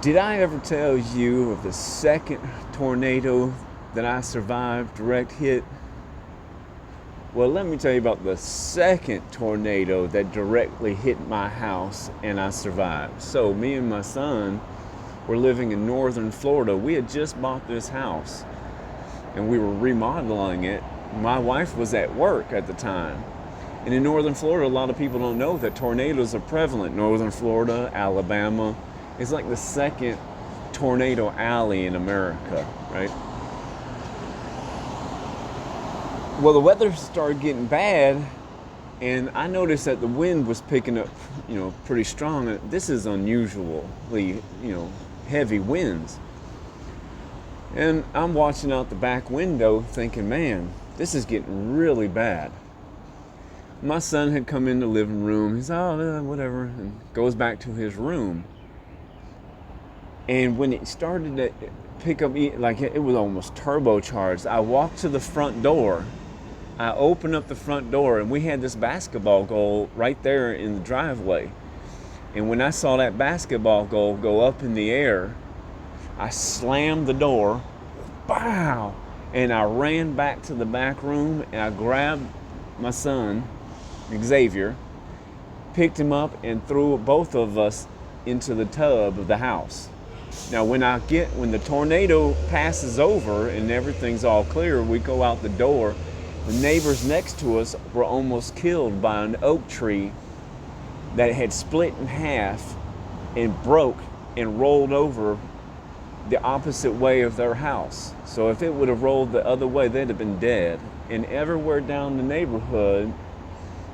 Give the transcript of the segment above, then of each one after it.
Did I ever tell you of the second tornado that I survived, direct hit? Well, let me tell you about the second tornado that directly hit my house and I survived. So, me and my son were living in northern Florida. We had just bought this house and we were remodeling it. My wife was at work at the time. And in northern Florida, a lot of people don't know that tornadoes are prevalent. Northern Florida, Alabama. It's like the second tornado alley in America, right? Well, the weather started getting bad, and I noticed that the wind was picking up, pretty strong. This is unusually, heavy winds. And I'm watching out the back window thinking, man, this is getting really bad. My son had come in the living room. He's, whatever, and goes back to his room. And when it started to pick up, like it was almost turbocharged, I walked to the front door. I opened up the front door, and we had this basketball goal right there in the driveway. And when I saw that basketball goal go up in the air, I slammed the door, pow, and I ran back to the back room, and I grabbed my son, Xavier, picked him up, and threw both of us into the tub of the house. Now, when the tornado passes over and everything's all clear, we go out the door. The neighbors next to us were almost killed by an oak tree that had split in half and broke and rolled over the opposite way of their house. So if it would have rolled the other way, they'd have been dead. And everywhere down the neighborhood,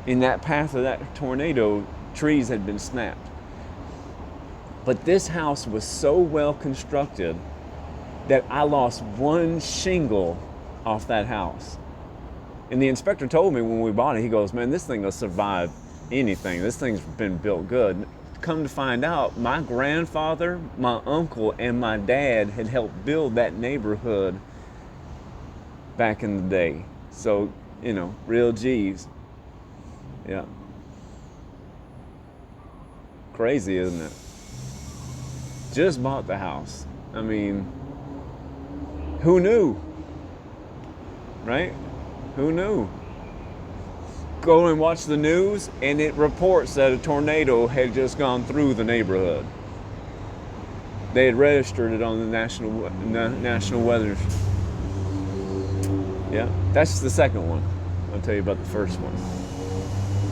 in that path of that tornado, trees had been snapped. But this house was so well constructed that I lost one shingle off that house. And the inspector told me when we bought it, he goes, man, this thing will survive anything. This thing's been built good. Come to find out, my grandfather, my uncle, and my dad had helped build that neighborhood back in the day. So, real G's. Yeah. Crazy, isn't it? Just bought the house. I mean, who knew? Right? Who knew? Go and watch the news, and it reports that a tornado had just gone through the neighborhood. They had registered it on the national weather. Yeah, that's the second one. I'll tell you about the first one.